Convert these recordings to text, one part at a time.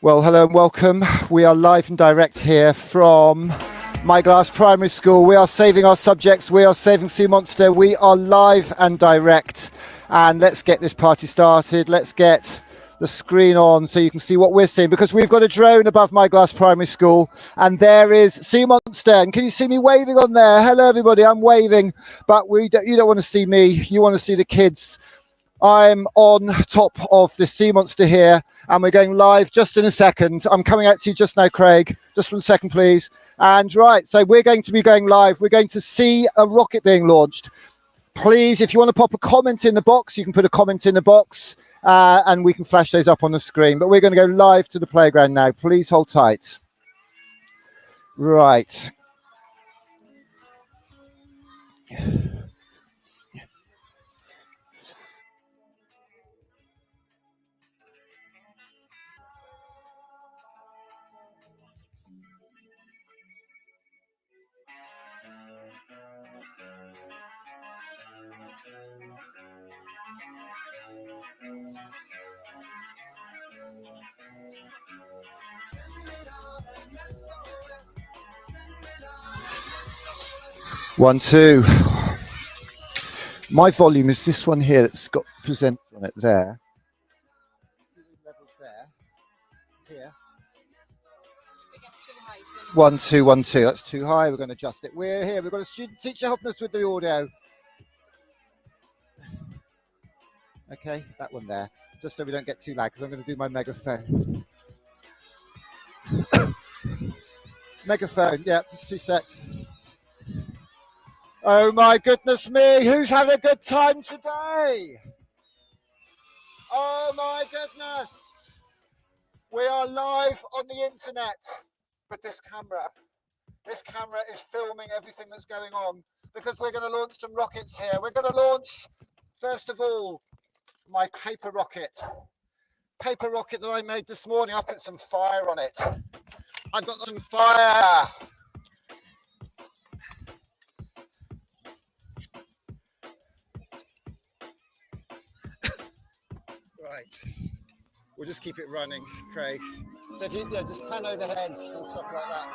Well, hello and welcome. We are live and direct here from Maesplas Primary School. We are saving our subjects. We are saving Sea Monster. We are live and direct. And let's get this party started. Let's get the screen on so you can see what we're seeing, because we've got a drone above Maesplas Primary School and there is Sea Monster. And can you see me waving on there? Hello, everybody. I'm waving, but you don't want to see me. You want to see the kids. I'm on top of the Sea Monster here, and we're going live just in a second. I'm coming out to you just now, Craig. Just 1 second, please. And right, so we're going to be going live. We're going to see a rocket being launched. Please, if you want to pop a comment in the box, you can put a comment in the box, and we can flash those up on the screen. But we're going to go live to the playground now. Please hold tight. Right. 1, 2. My volume is this one here that's got present on it there. Levels there. Here. 1, 2, 1, 2. That's too high. We're going to adjust it. We're here. We've got a student teacher helping us with the audio. Okay, that one there. Just so we don't get too loud, because I'm going to do my megaphone. Megaphone, yeah, just 2 sets. Oh my goodness me, who's had a good time today? Oh my goodness. We are live on the internet with this camera. This camera is filming everything that's going on, because we're going to launch some rockets here. We're going to launch, first of all, my paper rocket. Paper rocket that I made this morning. I put some fire on it. I've got some fire. Right. We'll just keep it running, Craig. So if you just pan over heads and stuff like that.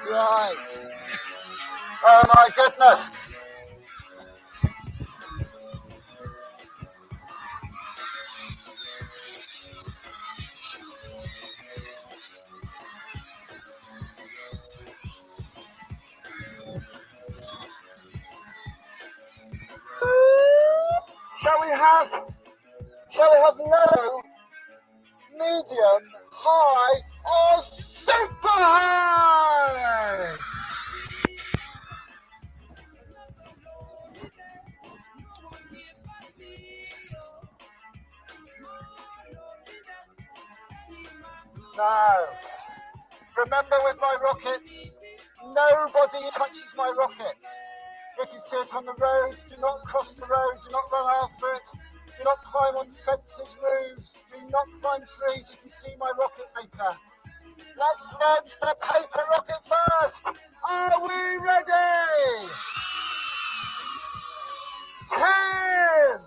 Right. Oh my goodness. Shall we have low, medium, high, or super high? Now, remember with my rockets, nobody touches my rockets. If you see it on the road, do not cross the road, do not run after it. Do not climb on fences, roofs. Do not climb trees if you see my rocket later. Let's launch the paper rocket first. Are we ready? 10.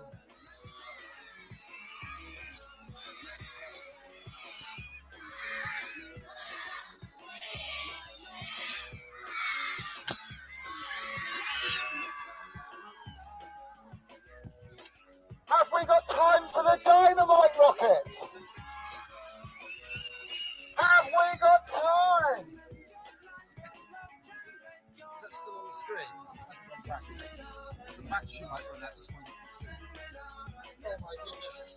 Have we got time for the dynamite rockets? Have we got time? Is that still on the screen? The battery might run out this one, you can see. Oh my goodness.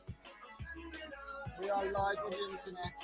We are live on the internet.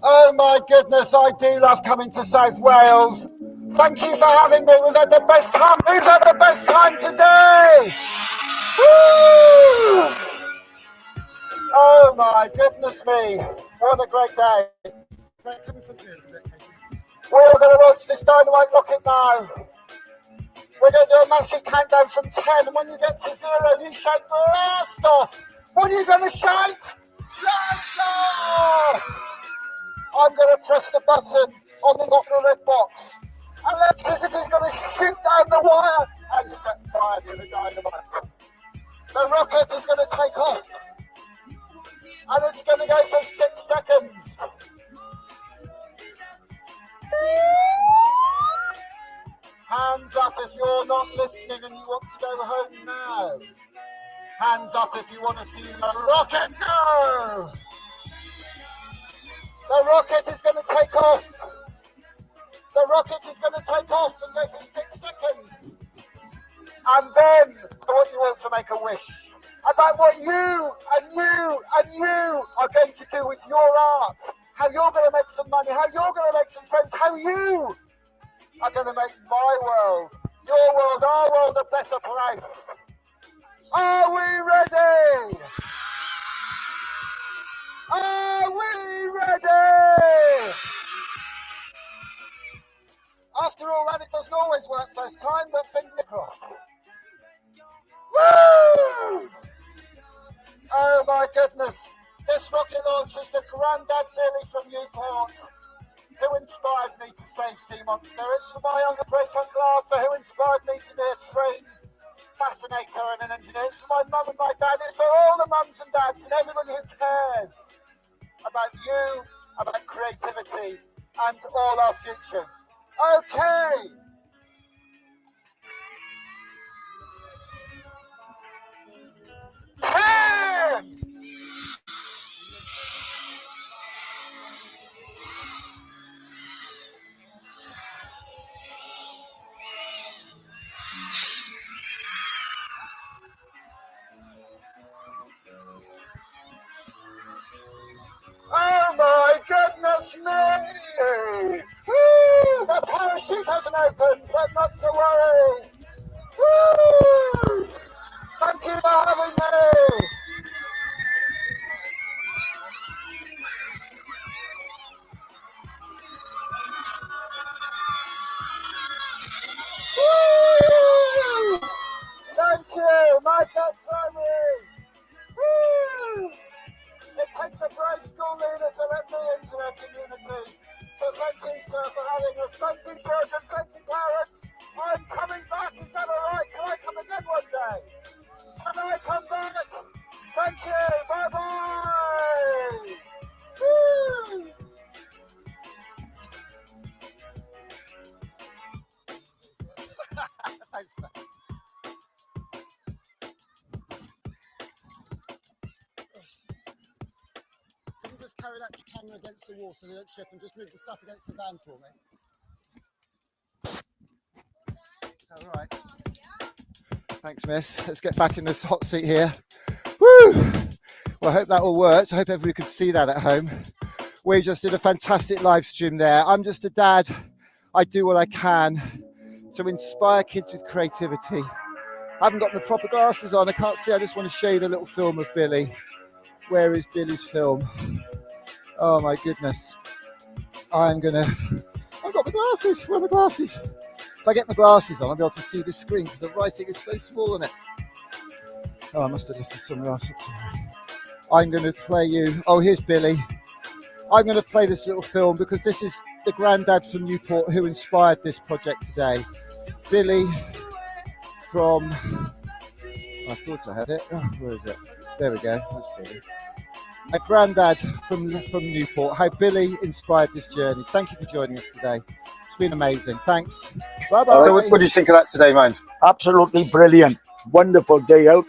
Oh my goodness, I do love coming to South Wales. Thank you for having me. We've had the best time. We've had the best time today. Woo! Oh my goodness me. What a great day. We're going to launch this dynamite rocket now. We're going to do a massive countdown from 10, and when you get to 0, you shout blast off. What are you going to shout? Blast off! I'm going to press the button on the red box. Electricity is going to shoot down the wire and set fire to the dynamite. The rocket is going to take off, and it's going to go for 6 seconds. Hands up if you're not listening and you want to go home now. Hands up if you want to see the rocket go. The rocket is going to take off. The rocket is going to take off and go for 6 seconds. And then I want you all to make a wish about what you and you and you are going to do with your art. How you're going to make some money, how you're going to make some friends, how you are going to make my world, your world, our world a better place. Are we ready? Are we ready? After all that, it doesn't always work first time, but fingers crossed. Woo! Oh my goodness. This rocket launch is the Grandad Billy from Newport who inspired me to save Sea Monster. It's for my younger great uncle Arthur who inspired me to be a trained fascinator and an engineer. It's for my mum and my dad. It's for all the mums and dads and everybody who cares about you, about creativity and all our futures. Okay. Oh my goodness me! Woo! The parachute hasn't opened, but not to worry. Woo! Thank you for having me. Woo! Thank you, Maesplas Primary. Woo! It takes a brave school leader to let me into their community. So thank you, sir, for having us. Thank you, children. Thank you, parents. I'm coming back. Is that all right? Can I come again one day? Can I come back? Thank you. Bye-bye. Woo! Thanks, man. Can you just carry that camera against the wall so they don't chip and just move the stuff against the van for me? Is that all right? Thanks, miss. Let's get back in this hot seat here. Woo! Well, I hope that all worked. I hope everybody could see that at home. We just did a fantastic live stream there. I'm just a dad. I do what I can to inspire kids with creativity. I haven't got the proper glasses on. I can't see. I just want to show you the little film of Billy. Where is Billy's film? Oh my goodness. I've got my glasses. Where are my glasses? If I get my glasses on, I'll be able to see the screen because the writing is so small on it. Oh, I must have lifted somewhere else. I'm going to play you. Oh, here's Billy. I'm going to play this little film because this is the granddad from Newport who inspired this project today. Billy from... I thought I had it. Oh, where is it? There we go. That's Billy. A granddad from Newport. How Billy inspired this journey. Thank you for joining us today. It's been amazing. Thanks. Bye-bye. So what do you think of that today, man? Absolutely brilliant. Wonderful day out.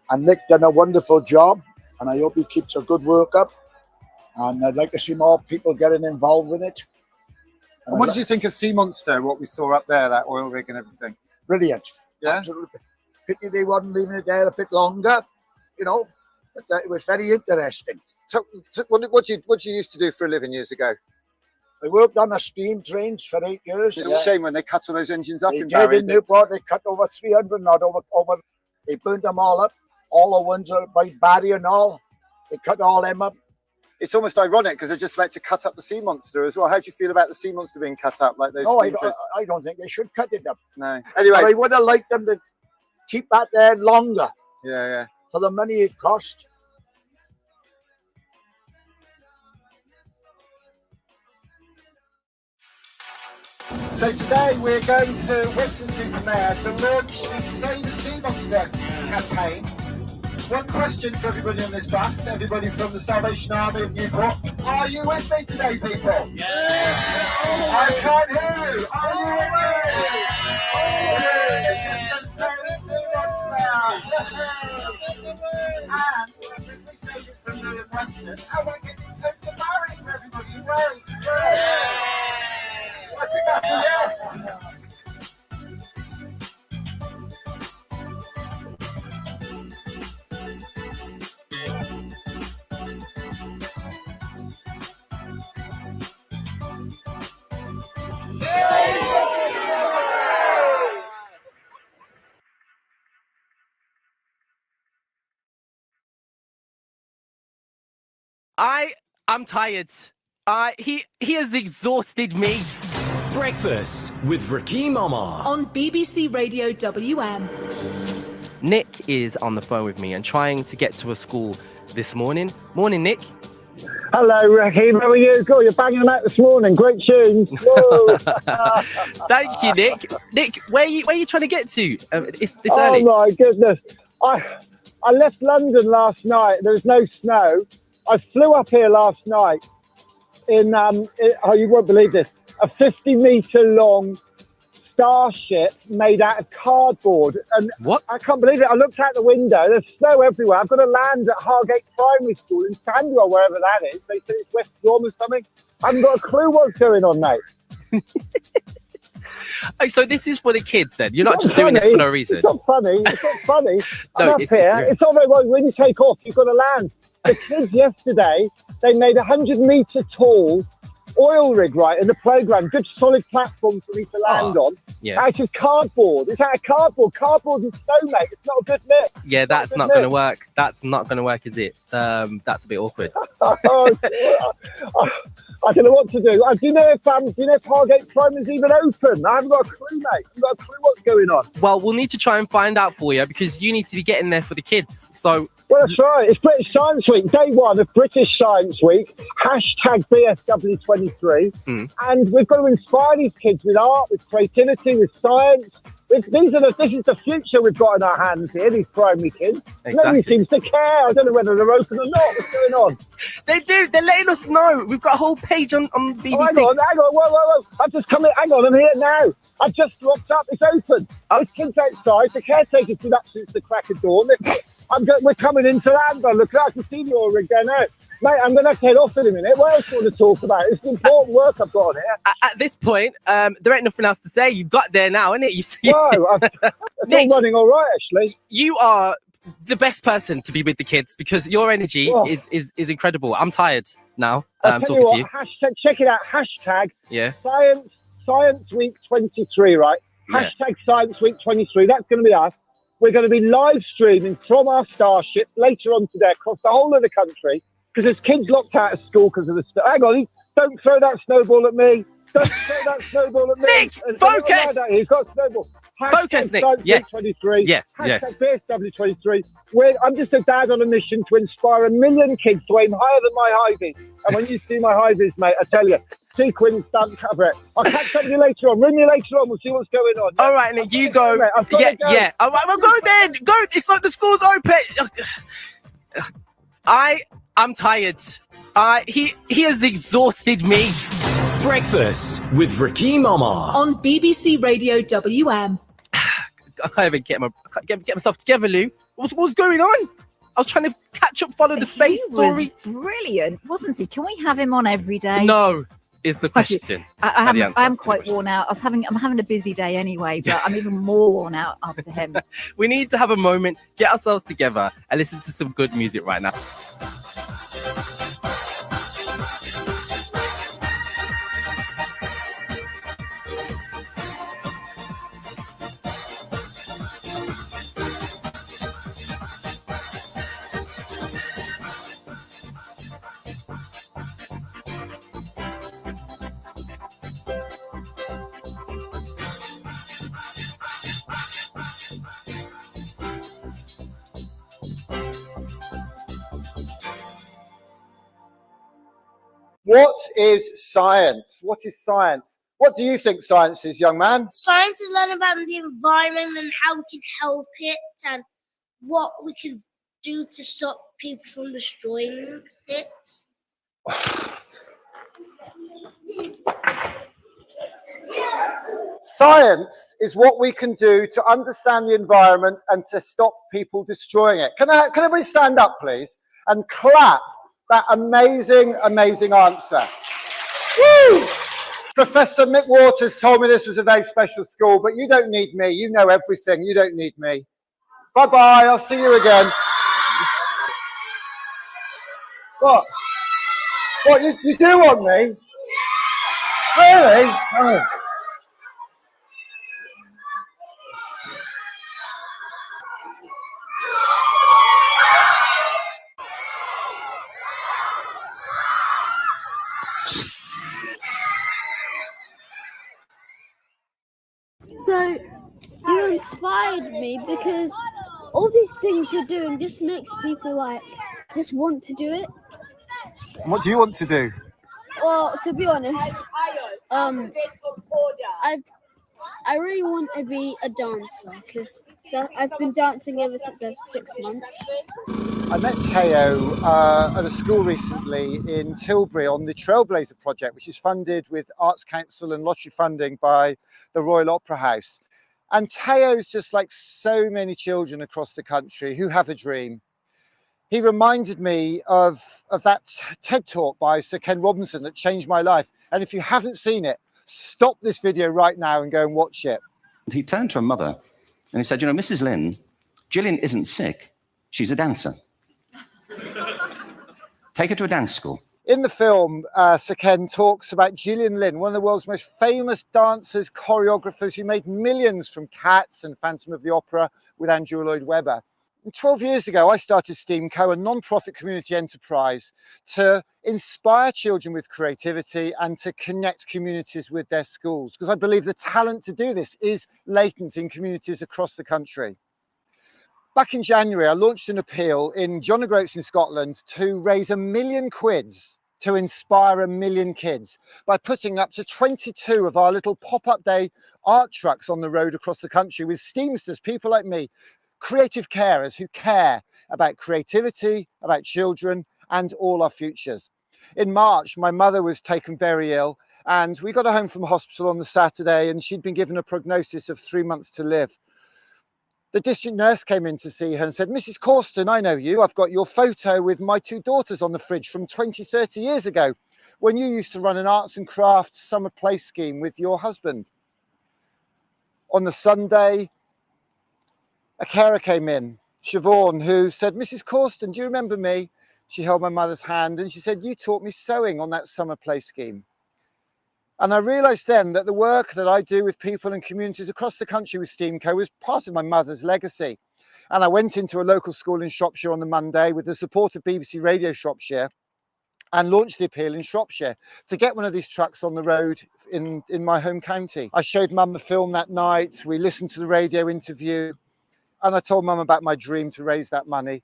And Nick done a wonderful job. And I hope he keeps a good work up. And I'd like to see more people getting involved with it. And what did you think of Sea Monster, what we saw up there, that oil rig and everything? Brilliant. Yeah? Absolutely. Pity they wasn't leaving it there a bit longer. You know, It was very interesting. So what you used to do for a living years ago? I worked on the steam trains for 8 years. It's a shame when they cut all those engines up They in did Barry. in Newport. They cut over 300, not over. They burnt them all up. All the ones are by Barry and all. They cut all them up. It's almost ironic because they're just about to cut up the sea monster as well. How do you feel about the sea monster being cut up like those? No, steam trains? I don't think they should cut it up. No. Anyway, But I would have liked them to keep that there longer yeah. for the money it cost. So today we're going to Weston-super-Mare to launch the Save the Sea Monster campaign. One question for everybody on this bus, everybody from the Salvation Army of Newport. Are you with me today, people? Yes! I can't hear you. Are you with me? Yes! Just save the sea monster. And if we save it from the Western, I want it to Barry for everybody in Wales. I think that's a yes. I'm tired. He has exhausted me. Breakfast with Rakim Omar on BBC Radio WM. Nick is on the phone with me and trying to get to a school this morning. Morning, Nick. Hello, Raheem. How are you? God, you're banging them out this morning. Great tunes. Whoa. Thank you, Nick. Nick, where are you trying to get to? It's this Oh early. my goodness! I left London last night. There was no snow. I flew up here last night in oh, you won't believe this, a 50-meter long starship made out of cardboard. And What? I can't believe it. I looked out the window. There's snow everywhere. I've got to land at Hargate Primary School in Sandwell, wherever that is. They said it's West Brom or something. I haven't got a clue what's going on, mate. Oh, so this is for the kids then? You're not just doing this for no reason? It's not funny. It's not funny. No, I'm up it's here. serious. It's all right. Well, when you take off, you've got to land. The kids yesterday, they made a 100-meter tall oil rig, right, in the playground. Good solid platform for me to land on. Yeah. Out of cardboard. It's out of cardboard. Cardboard and snow, mate. It's not a good mix. Yeah, that's not going to work. That's not going to work, is it? That's a bit awkward. I don't know what to do. Do you know if Hargate Primary is even open? I haven't got a clue, mate. I haven't got a clue what's going on. Well, we'll need to try and find out for you because you need to be getting there for the kids. So. Well, that's right. It's British Science Week, day one of British Science Week. Hashtag BSW23. And we've got to inspire these kids with art, with creativity, with science. This is the future we've got in our hands here, these primary kids. Exactly. Nobody seems to care. I don't know whether they're open or not. What's going on? They do. They're letting us know. We've got a whole page on BBC. Oh, hang on. Whoa. I've just come in. Hang on, I'm here now. I've just locked up. It's open. There's kids outside. The caretaker's been up since the crack of dawn. We're coming into land. Look, I can see the oil rig there now. Mate, I'm going to have to head off in a minute. What else do you want to talk about? It's important work I've got on here. At this point, there ain't nothing else to say. You've got there now, innit? You see, No, it's all running all right, actually. You are the best person to be with the kids because your energy is incredible. I'm tired now. I'm talking to you. Hashtag, check it out. Hashtag Science Week 23, right? Yeah. Hashtag Science Week 23. That's going to be us. We're going to be live streaming from our starship later on today across the whole of the country because there's kids locked out of school because of the snow. Hang on, don't throw that snowball at me. Don't throw that snowball at me. Nick, focus! He's got a snowball. Focus, Nick. Yes. 23. Yes. BSW23. I'm just a dad on a mission to inspire 1 million kids to aim higher than my high vis. And when you see my high vis, mate, I tell you, sequin, stamp, cover it. I'll catch up with you later on. Ring me later on. We'll see what's going on. All right, Nick, you go. Yeah. All right, well, go then. Go. It's like the school's open. I'm tired. He has exhausted me. Breakfast with Rakim Omar on BBC Radio WM. I can't even get myself together, Lou. What's going on? I was trying to catch up, follow the space story. He was brilliant, wasn't he? Can we have him on every day? No. is the question. I am quite worn out. I'm having a busy day anyway, but I'm even more worn out after him. We need to have a moment, get ourselves together, and listen to some good music right now. What is science? What is science? What do you think science is, young man? Science is learning about the environment and how we can help it and what we can do to stop people from destroying it. Science is what we can do to understand the environment and to stop people destroying it. Can everybody stand up, please, and clap that amazing, amazing answer? Woo! Professor Mick Waters told me this was a very special school, but you don't need me. You know everything. You don't need me. Bye-bye. I'll see you again. What? What, you do want me? Really? Oh. So you inspired me because all these things you're doing just makes people like just want to do it. What do you want to do? Well, to be honest, I really want to be a dancer because I've been dancing ever since I was 6 months. I met Teo at a school recently in Tilbury on the Trailblazer project, which is funded with Arts Council and lottery funding by the Royal Opera House. And Teo's just like so many children across the country who have a dream. He reminded me of that TED talk by Sir Ken Robinson that changed my life. And if you haven't seen it, stop this video right now and go and watch it. He turned to her mother and he said, you know, Mrs. Lynn, Gillian isn't sick. She's a dancer. Take her to a dance school. In the film, Sir Ken talks about Gillian Lynn, one of the world's most famous dancers, choreographers who made millions from Cats and Phantom of the Opera with Andrew Lloyd Webber. And 12 years ago, I started STEAMco, a non-profit community enterprise to inspire children with creativity and to connect communities with their schools, because I believe the talent to do this is latent in communities across the country. Back in January, I launched an appeal in John O'Groats in Scotland to raise £1 million to inspire 1 million kids by putting up to 22 of our little pop-up day art trucks on the road across the country with Steamsters, people like me, creative carers who care about creativity, about children and all our futures. In March, my mother was taken very ill and we got her home from hospital on the Saturday and she'd been given a prognosis of 3 months to live. The district nurse came in to see her and said, Mrs. Corsten, I know you. I've got your photo with my 2 daughters on the fridge from 20, 30 years ago when you used to run an arts and crafts summer play scheme with your husband. On the Sunday, a carer came in, Siobhan, who said, Mrs. Corsten, do you remember me? She held my mother's hand and she said, you taught me sewing on that summer play scheme. And I realised then that the work that I do with people and communities across the country with STEAMco was part of my mother's legacy. And I went into a local school in Shropshire on the Monday with the support of BBC Radio Shropshire and launched the appeal in Shropshire to get one of these trucks on the road in my home county. I showed Mum the film that night, we listened to the radio interview, and I told Mum about my dream to raise that money.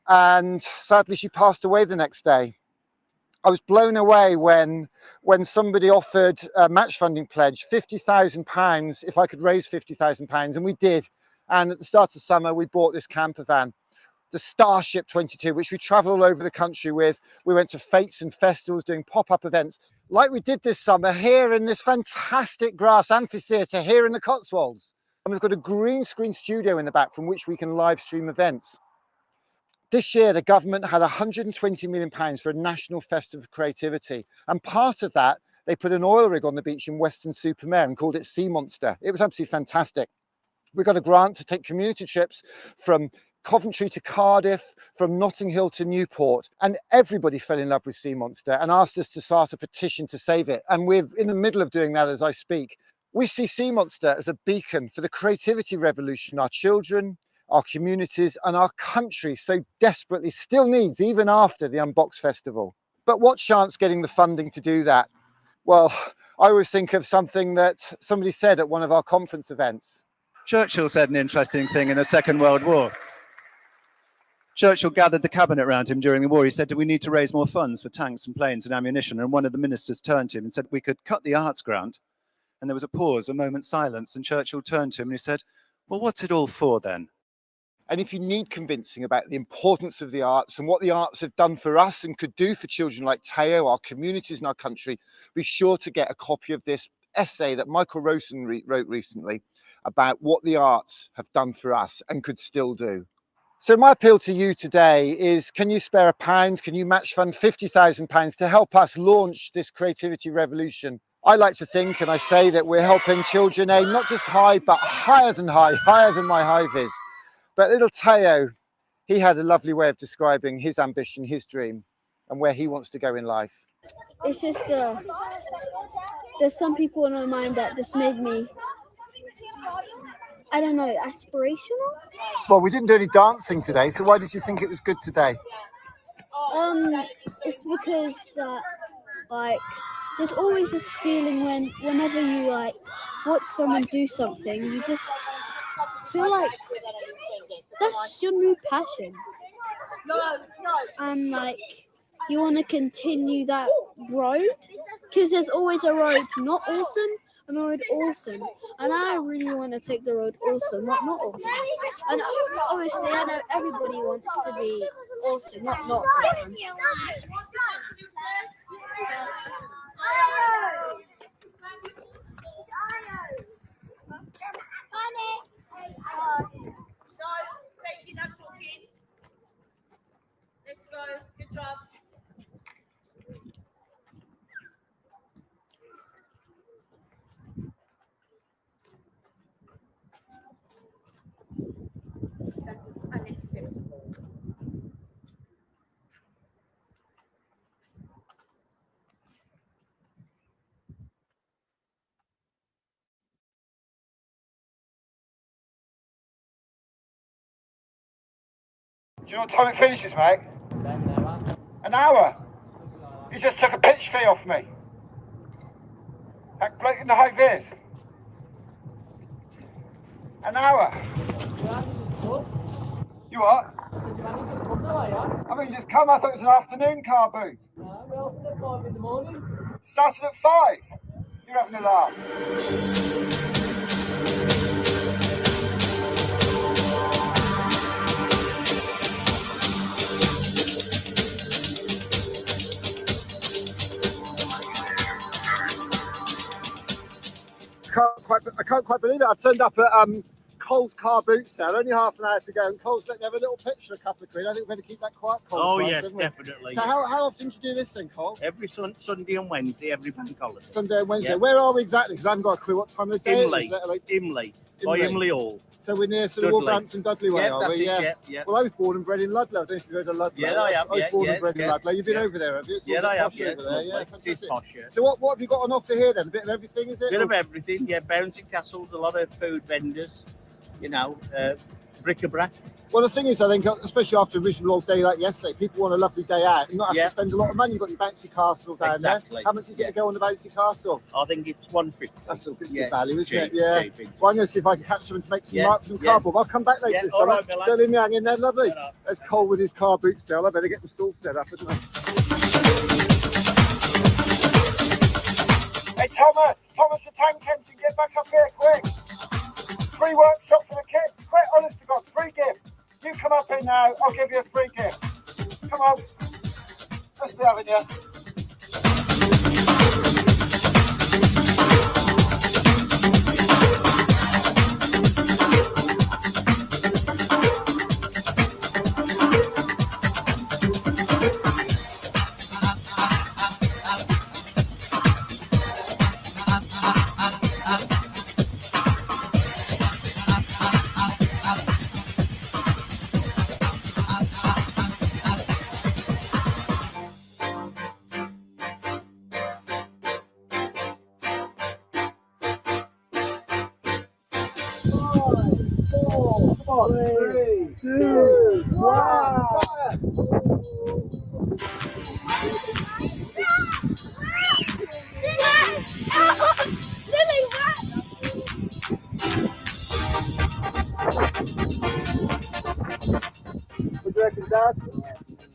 And sadly, she passed away the next day. I was blown away when somebody offered a match funding pledge, £50,000, if I could raise £50,000, and we did. And at the start of summer, we bought this camper van, the Starship 22, which we travel all over the country with. We went to fetes and festivals doing pop-up events, like we did this summer here in this fantastic grass amphitheatre here in the Cotswolds. And we've got a green screen studio in the back from which we can live stream events. This year, the government had £120 million for a national festival of creativity. And part of that, they put an oil rig on the beach in Weston-super-Mare and called it Sea Monster. It was absolutely fantastic. We got a grant to take community trips from Coventry to Cardiff, from Notting Hill to Newport, and everybody fell in love with Sea Monster and asked us to start a petition to save it. And we're in the middle of doing that as I speak. We see Sea Monster as a beacon for the creativity revolution our children, our communities, and our country so desperately still needs, even after the Unbox Festival. But what chance getting the funding to do that? Well, I always think of something that somebody said at one of our conference events. Churchill said an interesting thing in the Second World War. Churchill gathered the cabinet around him during the war. He said, do we need to raise more funds for tanks and planes and ammunition? And one of the ministers turned to him and said, we could cut the arts grant. And there was a pause, a moment's silence. And Churchill turned to him and he said, well, what's it all for then? And if you need convincing about the importance of the arts and what the arts have done for us and could do for children like Teo, our communities and our country, be sure to get a copy of this essay that Michael Rosen wrote recently about what the arts have done for us and could still do. So my appeal to you today is, can you spare £1? Can you match fund £50,000 to help us launch this creativity revolution? I like to think, and I say, that we're helping children aim not just high, but higher than high, higher than my high vis. But little Teo, he had a lovely way of describing his ambition, his dream, and where he wants to go in life. It's just there's some people in my mind that just made me, I don't know, aspirational. Well, we didn't do any dancing today, so why did you think it was good today? It's because that, like, there's always this feeling whenever you like watch someone do something, you just feel like that's your new passion, and like you want to continue that road, because there's always a road not awesome and a road awesome, and I really want to take the road awesome, not awesome. And obviously I know everybody wants to be awesome, not awesome. Thank you, that's talking. Let's go. Good job. That was unacceptable. Do you know what time it finishes, mate? An hour. He just took a pitch fee off me. That bloke in the high vis. An hour. You what? I mean, just come. I thought it was an afternoon car boot. We're open at 5 in the morning. Started at 5. You're having a laugh. I can't quite believe it. I turned up at Cole's car boot sale only half an hour to go, and Cole's let me have a little pitch for a couple of quid. I think we're going to keep that quiet, Cole. Oh, yes, definitely. So how often do you do this thing, Cole? Every Sunday and Wednesday, every bank holiday. Sunday and Wednesday. Yep. Where are we exactly? Because I haven't got a clue what time of the day it is. Imlay. By Imlay Hall. So we're near sort of Wolverhampton, Dudley way, are we? Yeah. Well, I was born and bred in Ludlow. I don't know if you've heard of Ludlow. Yeah, I have. I was born and bred in Ludlow. You've been over there, have you? Yeah, I have. Over there. Yeah, fantastic. Posh, yeah. So what have you got on offer here then? A bit of everything, is it? A bit of everything, yeah. Bouncing castles, a lot of food vendors, you know, bric-a-brac. Well, the thing is, I think, especially after a reasonable old day like yesterday, people want a lovely day out and not have to spend a lot of money. You've got your bouncy castle down there. How much is it to go on the bouncy castle? I think it's $150. That's all good value, isn't it? Cheap, Yeah. cheap. Well, I'm going to see if I can catch someone to make some marks and cardboard. I'll come back later. Yeah, all right, Milan. Don't leave me hanging there, lovely. There's Cole with his car boot sale. I better get the stall set up, hadn't I? Hey, Thomas the Tank Engine, get back up here, quick. Free workshop for the kids. Quick, honest to God, free gift. You come up here now, I'll give you a free gift. Come on. Let's be having you. 3, 2, 1. What do you reckon, Dad?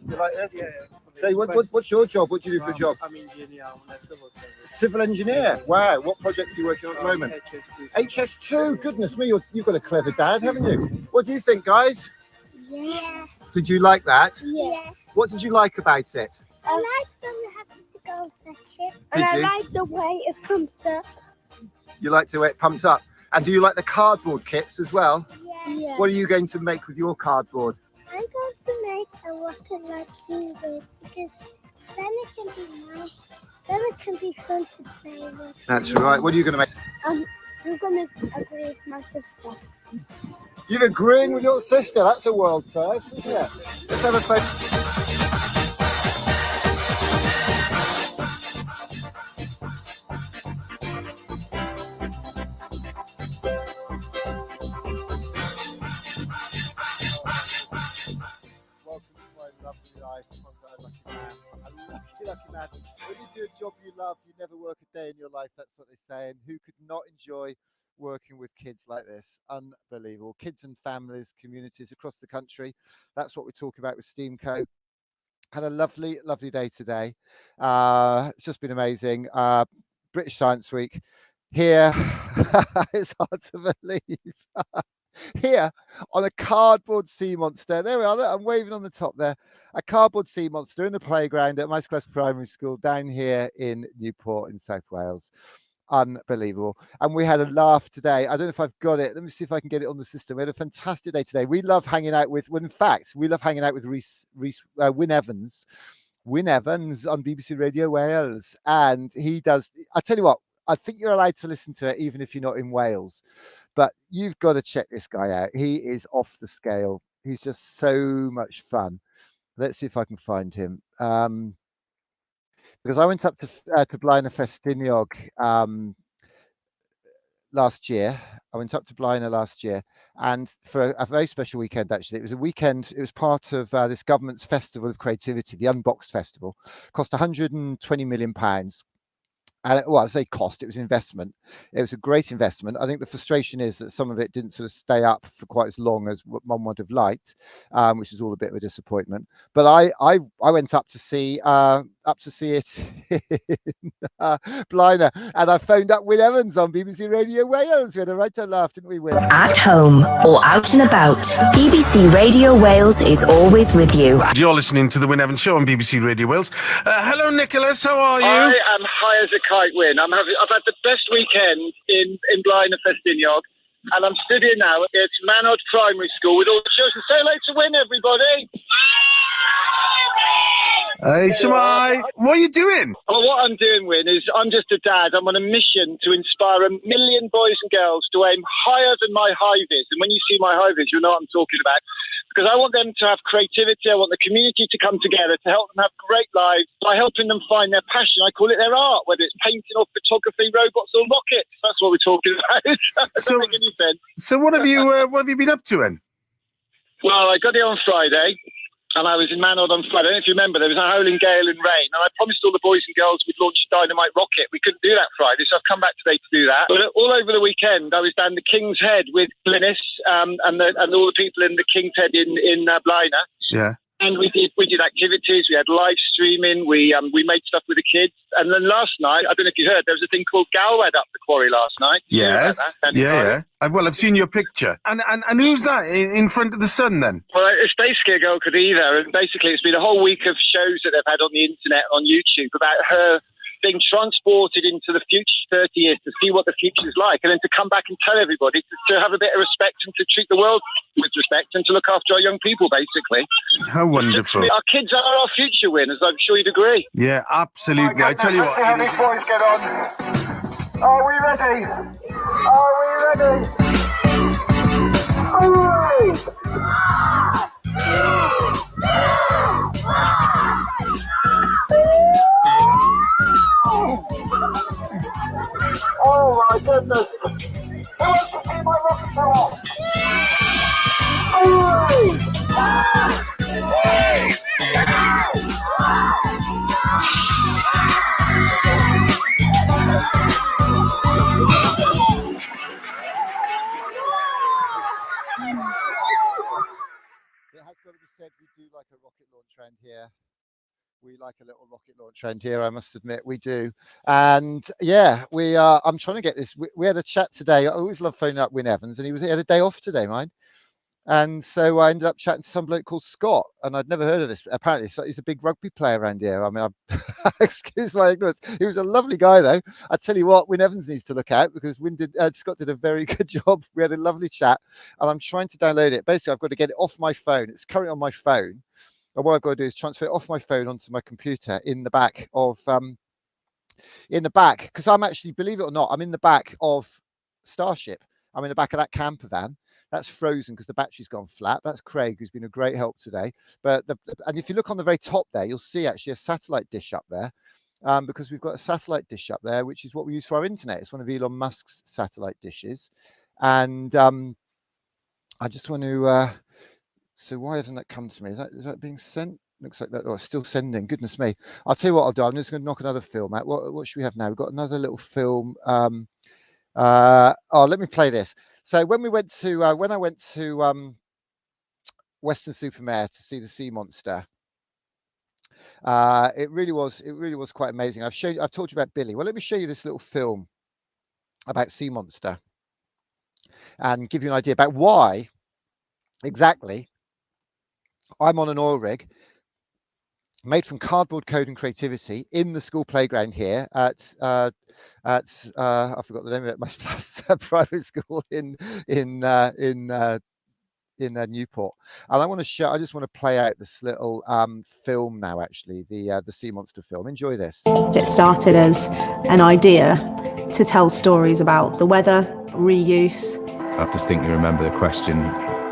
You like this? Yeah. So what's your job? What do you do for a job? I'm engineer. I'm a civil service. Civil engineer. Wow. What projects are you working on at the moment? HS2. Goodness me, you've got a clever dad, haven't you? What do you think, guys? Yes. Did you like that? Yes. What did you like about it? I like when we had to go fetch it. Did and you? I like the way it pumps up. You like the way it pumps up? And do you like the cardboard kits as well? Yeah. What are you going to make with your cardboard? I'm going to make a rocket like seabird because then it can be nice. Then it can be fun to play with. That's right. What are you going to make? I'm going to agree with my sister. You're agreeing with your sister. That's a world first, isn't it? Let's have a photo. Welcome to my lovely life. I'm a lucky man. A lucky man. When you do a job you love, you never work a day in your life. That's what they say. And who could not enjoy working with kids like this? Unbelievable. Kids and families, communities across the country. That's what we're talking about with STEAMco. Had a lovely, lovely day today. It's just been amazing. British Science Week. Here, it's hard to believe. Here on a cardboard sea monster. There we are. I'm waving on the top there. A cardboard sea monster in the playground at Maesplas Primary School down here in Newport in South Wales. Unbelievable. And we had a laugh today. I don't know if I've got it. Let me see if I can get it on the system. We had a fantastic day today. We love hanging out with, well, in fact, we love hanging out with Wyn Evans. Wyn Evans on BBC Radio Wales. And he does, I tell you what, I think you're allowed to listen to it even if you're not in Wales. But you've got to check this guy out. He is off the scale. He's just so much fun. Let's see if I can find him. Because I went up to Blaenau Festiniog last year. I went up to Blaenau last year, and for a very special weekend, actually. It was a weekend, it was part of this government's Festival of Creativity, the Unboxed Festival. It cost £120 million. And well, I say cost, it was investment. It was a great investment. I think the frustration is that some of it didn't sort of stay up for quite as long as one would have liked, which is all a bit of a disappointment. But I went up to see it in Blaenau, and I phoned up Wyn Evans on BBC Radio Wales. We had a right to laugh, didn't we, Wyn? At home or out and about, BBC Radio Wales is always with you. You're listening to the Wyn Evans Show on BBC Radio Wales. Hello, Nicholas. How are you? I am high as a kite, Wyn. I've had the best weekend in Blaenau Festiniog, and I'm stood here now at Maesplas Primary School with all the children. Say hello to Wyn, everybody. Hey, Shamai. What are you doing? Well, what I'm doing, Wyn, is I'm just a dad. I'm on a mission to inspire 1 million boys and girls to aim higher than my high vis. And when you see my high vis, you'll know what I'm talking about. Because I want them to have creativity. I want the community to come together to help them have great lives by helping them find their passion. I call it their art, whether it's painting or photography, robots or rockets. That's what we're talking about. Doesn't make any sense. So what have you been up to then? Well, I got here on Friday. And I was in Manod on Friday. I don't know if you remember, there was a howling gale and rain. And I promised all the boys and girls we'd launch a dynamite rocket. We couldn't do that Friday, so I've come back today to do that. But all over the weekend, I was down the King's Head with Glynis and all the people in the King's Head in Blaenau. Yeah. And we did activities. We had live streaming. We made stuff with the kids. And then last night, I don't know if you heard, there was a thing called Galwad up the quarry last night. Yes. Yeah. I've seen your picture. And who's that in front of the sun then? Well, it's basically a girl called Eva. And basically, it's been a whole week of shows that they've had on the internet, on YouTube, about her being transported into the future 30 years to see what the future is like, and then to come back and tell everybody to have a bit of respect and to treat the world with respect and to look after our young people, basically. How wonderful. Our kids are our future, Wyn, as I'm sure you'd agree. Yeah, absolutely. I tell you what. How these boys get on? Are we ready? Are we ready? Oh my goodness! Who wants to see my rocket go off? has got to be said, we do like a rocket launch around here. We like a little rocket launch around here, I must admit, we do. And yeah, we are. I'm trying to get this. We had a chat today. I always love phoning up Wyn Evans, and he had a day off today, mine. And so I ended up chatting to some bloke called Scott, and I'd never heard of this. Apparently, he's a big rugby player around here. I mean, excuse my ignorance. He was a lovely guy, though. I tell you what, Wyn Evans needs to look out because Scott did a very good job. We had a lovely chat, and I'm trying to download it. Basically, I've got to get it off my phone. It's currently on my phone, and what I've got to do is transfer it off my phone onto my computer in the back of because I'm actually, believe it or not, I'm in the back of Starship. I'm in the back of that camper van. That's frozen because the battery's gone flat. That's Craig, who's been a great help today. But and if you look on the very top there, you'll see actually a satellite dish up there, because we've got a satellite dish up there, which is what we use for our internet. It's one of Elon Musk's satellite dishes, and I just want to. So why hasn't that come to me? Is that being sent? Looks like that. Oh, it's still sending. Goodness me! I'll tell you what I'll do. I'm just going to knock another film out. What should we have now? We've got another little film. Let me play this. So when I went to Weston-super-Mare to see the sea monster, it really was quite amazing. I've told you about Billy. Well, let me show you this little film about sea monster and give you an idea about why exactly I'm on an oil rig made from cardboard, code, and creativity in the school playground here at I forgot the name of it, Maesplas Primary School in Newport. And I just want to play out this little film now. Actually, the sea monster film. Enjoy this. It started as an idea to tell stories about the weather, reuse. I distinctly remember the question,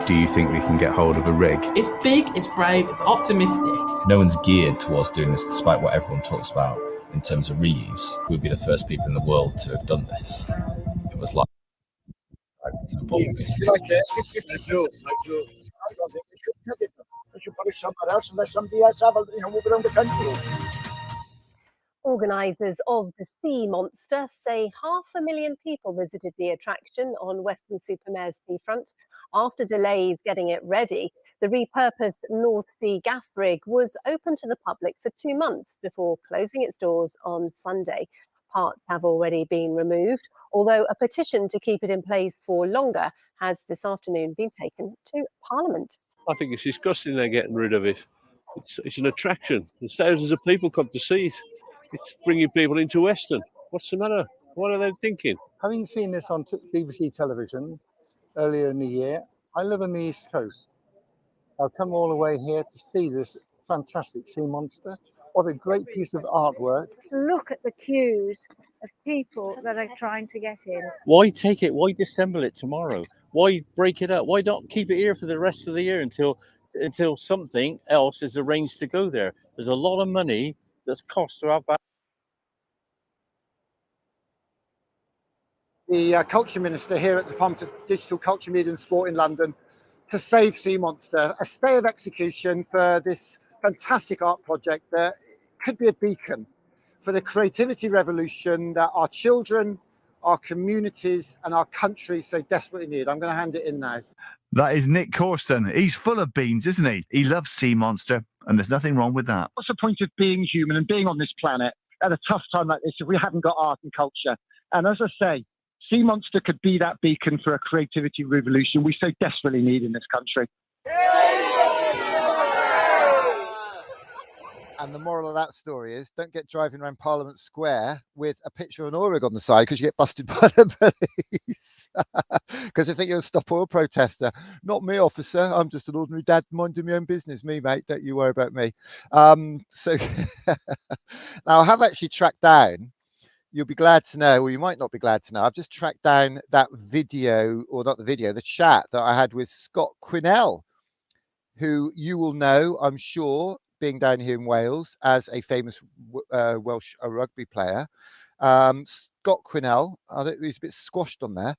do you think we can get hold of a rig? It's big, it's brave, it's optimistic. No one's geared towards doing this, despite what everyone talks about in terms of reuse. We'd be the first people in the world to have done this. It was like... I don't think we should put it somewhere else and let somebody else have walk around the country. Organisers of the Sea Monster say 500,000 people visited the attraction on Weston-super-Mare's seafront. After delays getting it ready, the repurposed North Sea gas rig was open to the public for 2 months before closing its doors on Sunday. Parts have already been removed, although a petition to keep it in place for longer has this afternoon been taken to Parliament. I think it's disgusting they're getting rid of it. It's an attraction. There's thousands of people come to see it. It's bringing people into Weston. What's the matter? What are they thinking? Having seen this on BBC television earlier in the year, I live on the East Coast. I've come all the way here to see this fantastic sea monster. What a great piece of artwork. Look at the queues of people that are trying to get in. Why take it? Why disassemble it tomorrow? Why break it up? Why not keep it here for the rest of the year until something else is arranged to go there? There's a lot of money that's cost to have that. The Culture Minister here at the Department of Digital Culture, Media and Sport in London to save Sea Monster, a stay of execution for this fantastic art project that could be a beacon for the creativity revolution that our children, our communities and our country so desperately need. I'm going to hand it in now. That is Nick Corson. He's full of beans, isn't he? He loves Sea Monster, and there's nothing wrong with that. What's the point of being human and being on this planet at a tough time like this if we haven't got art and culture? And as I say, Sea Monster could be that beacon for a creativity revolution we so desperately need in this country. And the moral of that story is don't get driving around Parliament Square with a picture of an oil rig on the side because you get busted by the police. Because they think you're a stop oil protester. Not me, officer. I'm just an ordinary dad minding my own business. Me, mate. Don't you worry about me. So now I have actually tracked down, you'll be glad to know, or you might not be glad to know, I've just tracked down that video, or not the video, the chat that I had with Scott Quinnell, who you will know, I'm sure, being down here in Wales as a famous Welsh rugby player. Scott Quinnell, he's a bit squashed on there.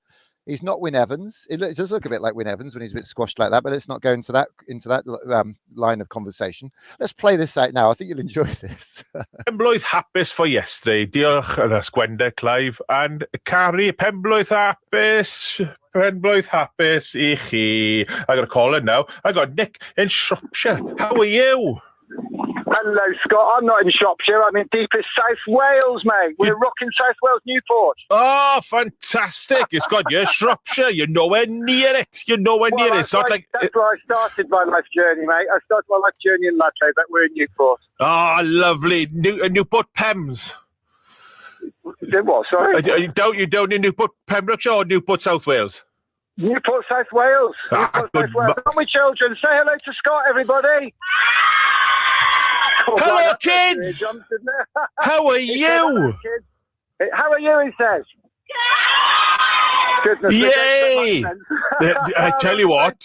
He's not Wyn Evans. It does look a bit like Wyn Evans when he's a bit squashed like that, but let's not go into that line of conversation. Let's play this out now. I think you'll enjoy this. Penblwydd hapus for yesterday. Diolch yn ysgwender Clive and Carrie. Penblwydd hapus I chi. I got a caller now. I got Nick in Shropshire. How are you? Hello, Scott. I'm not in Shropshire. I'm in deepest South Wales, mate. We're rocking South Wales, Newport. Oh, fantastic. It's got you, Shropshire. You're nowhere near it. You're nowhere near it. It's not like... That's where I started my life journey, mate. I started my life journey in Ludlow, but we're in Newport. Oh, lovely. Newport Pems. What, sorry? You down in Newport, Pembrokeshire or Newport South Wales? Newport South Wales. Newport South Wales. Come on, children. Say hello to Scott, everybody. Hello, kids. How are you? How are you, he says. Goodness, yay! I tell you what,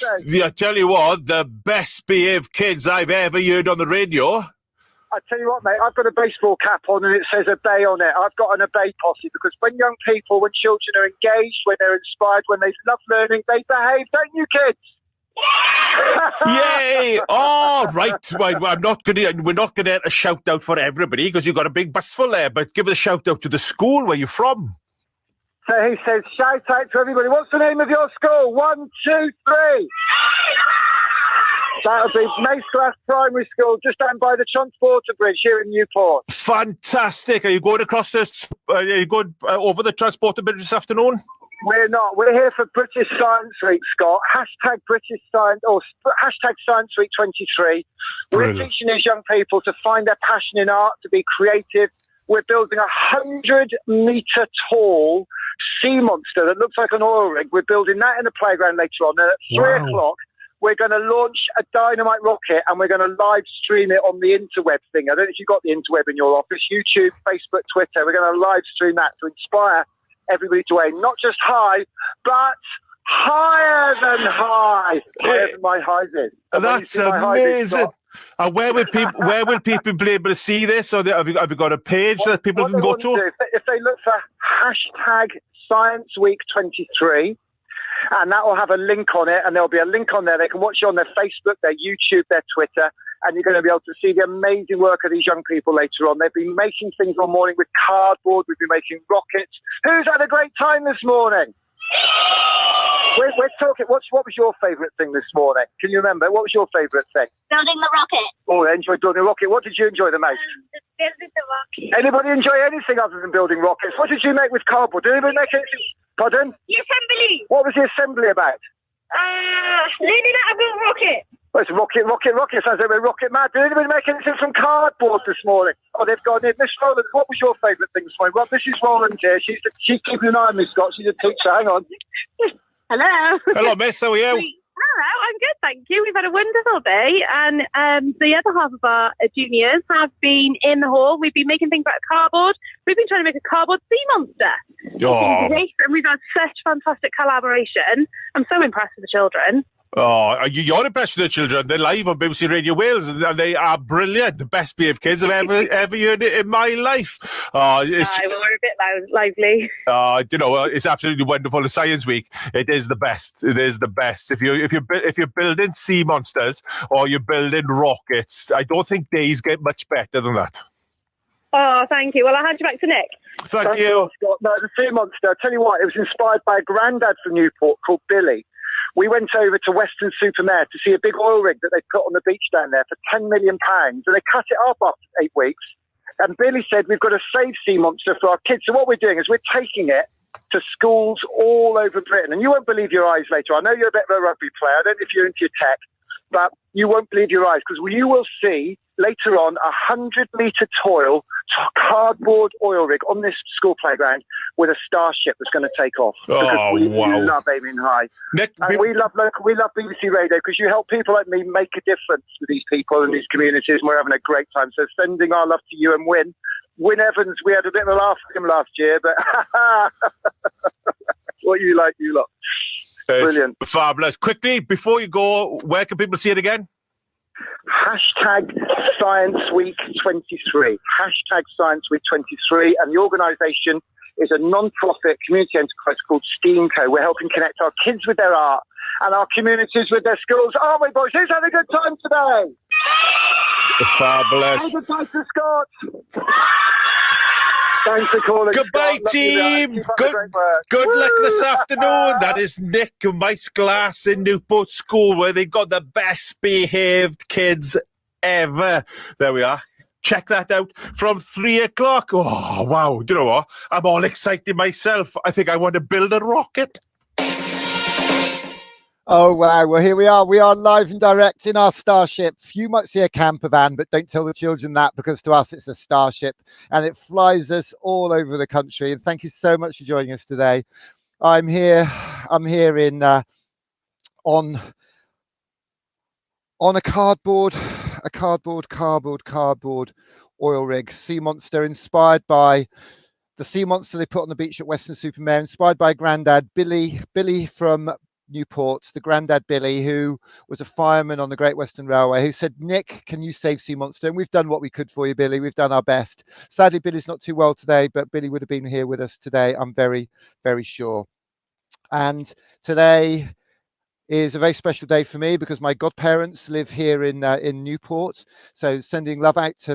the best behaved kids I've ever heard on the radio. I tell you what, mate, I've got a baseball cap on and it says obey on it. I've got an obey posse because when young people, when children are engaged, when they're inspired, when they love learning, they behave, don't you, kids? Yay! Oh, right. We're not going to shout out for everybody because you've got a big bus full there, but give a shout out to the school where you're from. So he says, shout out to everybody. What's the name of your school? 1, 2, 3. That'll be Maesplas Primary School, just down by the Transporter Bridge here in Newport. Fantastic. Are you going across are you going over the Transporter Bridge this afternoon? We're not. We're here for British Science Week, Scott. Hashtag British Science, or hashtag Science Week 23. We're teaching these young people to find their passion in art, to be creative. We're building a 100-metre tall sea monster that looks like an oil rig. We're building that in the playground later on. And at 3 o'clock, we're going to launch a dynamite rocket and we're going to live stream it on the interweb thing. I don't know if you've got the interweb in your office, YouTube, Facebook, Twitter. We're going to live stream that to inspire everybody to aim not just high, but higher than high. Higher than my highs is. That's amazing. And where will people be able to see this? Or have you got a page that people can go to? If they look for hashtag Science Week 23, and that will have a link on it, and there'll be a link on there. They can watch it on their Facebook, their YouTube, their Twitter, and you're going to be able to see the amazing work of these young people later on. They've been making things all morning with cardboard. We've been making rockets. Who's had a great time this morning? We're talking. What was your favourite thing this morning? Can you remember? What was your favourite thing? Building the rocket. Oh, I enjoyed building a rocket. What did you enjoy the most? Building the rocket. Anybody enjoy anything other than building rockets? What did you make with cardboard? Did anybody make anything? Pardon? The assembly. What was the assembly about? Learning how to build a rocket. Well, it's rocket. Sounds like we're rocket mad. Did anybody make anything from cardboard this morning? Oh, they've gone in. Miss Roland, what was your favourite thing this morning? Well, this is Roland here. She's keeping an eye on me, Scott. She's a teacher. Hang on. Hello. Hello, miss. How are you? Hello, I'm good, thank you. We've had a wonderful day, and the other half of our juniors have been in the hall. We've been making things out of cardboard. We've been trying to make a cardboard sea monster. Oh. And we've had such fantastic collaboration. I'm so impressed with the children. Oh, you're impressed with the children. They're live on BBC Radio Wales, and they are brilliant. The best behaved kids I've ever heard in my life. We're a bit lively. It's absolutely wonderful. The Science Week, it is the best. It is the best. If you're building sea monsters or you're building rockets, I don't think days get much better than that. Oh, thank you. Well, I'll hand you back to Nick. Thank you. Scott. No, the sea monster. I tell you what, it was inspired by a granddad from Newport called Billy. We went over to Weston-super-Mare to see a big oil rig that they put on the beach down there for £10 million, and they cut it up after 8 weeks. And Billy said, we've got to save Sea Monster for our kids. So what we're doing is we're taking it to schools all over Britain. And you won't believe your eyes later. I know you're a bit of a rugby player. I don't know if you're into your tech, but you won't believe your eyes because you will see later on a 100-metre tall cardboard oil rig on this school playground with a starship that's going to take off. Oh, we wow. love aiming high. Nick, and we love BBC Radio because you help people like me make a difference with these people and these communities, and we're having a great time. So sending our love to you and Wyn Evans. We had a bit of a laugh with him last year, but what you like, you lot. Brilliant. Fabulous. Quickly, before you go, where can people see it again? Hashtag Science Week 23. Hashtag Science Week 23. And the organisation is a non-profit community enterprise called STEAMco. We're helping connect our kids with their art and our communities with their schools. Aren't we, boys? Who's had a good time today? Fabulous. Have a good time to Scott. Thanks for calling. Goodbye, Scott. team. Keep up the great work. Good luck this afternoon. That is Nick and Maesplas in Newport School, where they've got the best behaved kids ever. There we are. Check that out from 3 o'clock. Oh, wow. Do you know what? I'm all excited myself. I think I want to build a rocket. Oh, wow. Well, here we are. We are live and direct in our Starship. You might see a camper van, but don't tell the children that, because to us it's a Starship and it flies us all over the country. And thank you so much for joining us today. I'm here in on a cardboard oil rig, Sea Monster, inspired by the sea monster they put on the beach at Weston-super-Mare, inspired by Grandad Billy from Newport, the Grandad Billy, who was a fireman on the Great Western Railway, who said, Nick, can you save Sea Monster? And we've done what we could for you, Billy. We've done our best. Sadly, Billy's not too well today, but Billy would have been here with us today, I'm very, very sure. And today is a very special day for me because my godparents live here in Newport. So sending love out to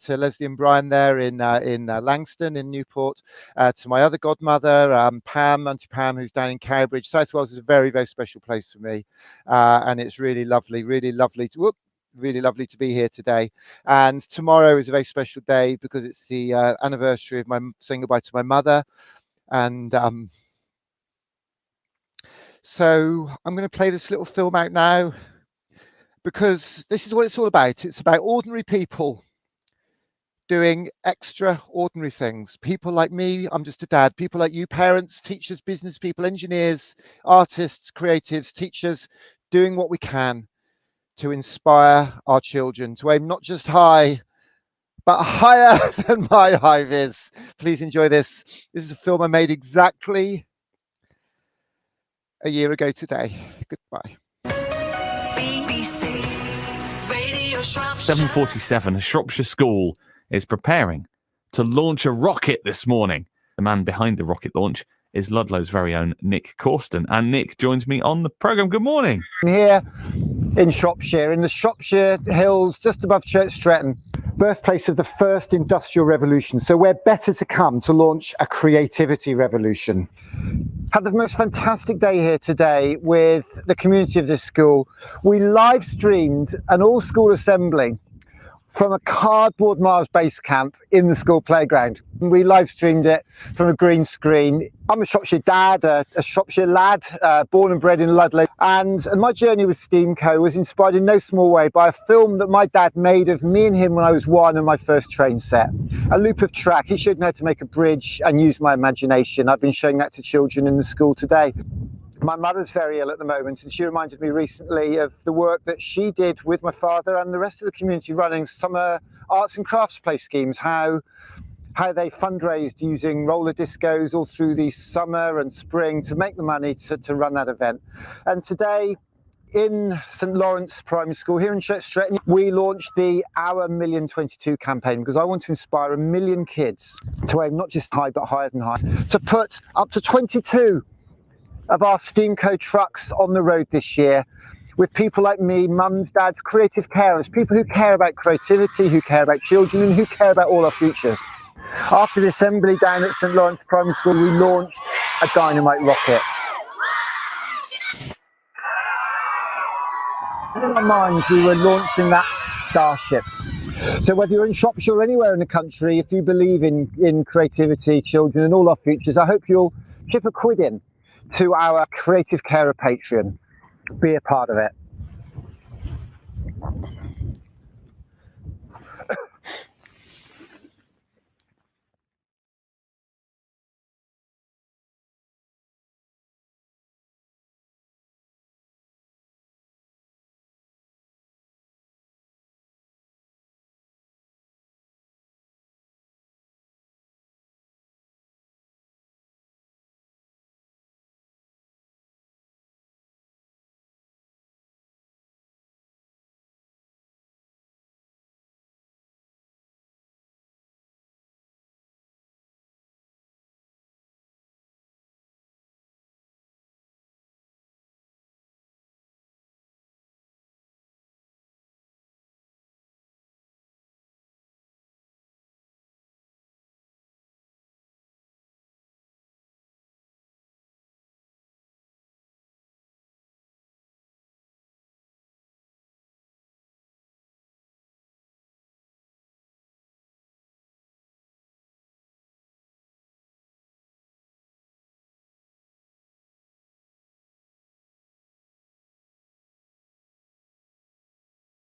Leslie and Brian there in Langston in Newport, to my other godmother, Pam, Auntie Pam, who's down in Cowbridge. South Wales is a very, very special place for me, and it's really lovely to be here today. And tomorrow is a very special day because it's the anniversary of my saying goodbye to my mother. And so I'm going to play this little film out now because this is what it's all about. It's about ordinary people doing extraordinary things. People like me, I'm just a dad. People like you, parents, teachers, business people, engineers, artists, creatives, teachers, doing what we can to inspire our children to aim not just high, but higher than my hive is. Please enjoy this. This is a film I made exactly a year ago today. Goodbye. BBC Radio Shropshire. 7:47, a Shropshire school is preparing to launch a rocket this morning. The man behind the rocket launch is Ludlow's very own Nick Corsten. And Nick joins me on the programme. Good morning. Here in Shropshire, in the Shropshire Hills, just above Church Stretton, birthplace of the first industrial revolution. So we're better to come to launch a creativity revolution. Had the most fantastic day here today with the community of this school. We live streamed an all school assembly from a cardboard Mars base camp in the school playground. We live streamed it from a green screen. I'm a Shropshire dad, a Shropshire lad, born and bred in Ludlow. And my journey with STEAMco was inspired in no small way by a film that my dad made of me and him when I was 1 and my first train set. A loop of track. He showed me how to make a bridge and use my imagination. I've been showing that to children in the school today. My mother's very ill at the moment, and she reminded me recently of the work that she did with my father and the rest of the community running summer arts and crafts play schemes, how they fundraised using roller discos all through the summer and spring to make the money to run that event. And today in St Lawrence Primary School here in Church Stretton, we launched the Our Million 22 campaign because I want to inspire 1 million kids to aim not just high but higher than high, to put up to 22 of our STEAMco trucks on the road this year with people like me, mums, dads, creative carers, people who care about creativity, who care about children and who care about all our futures. After the assembly down at St Lawrence Primary School, we launched a dynamite rocket. In our minds, we were launching that Starship. So whether you're in Shropshire or anywhere in the country, if you believe in creativity, children and all our futures, I hope you'll chip a quid in to our Creative Carer Patreon. Be a part of it.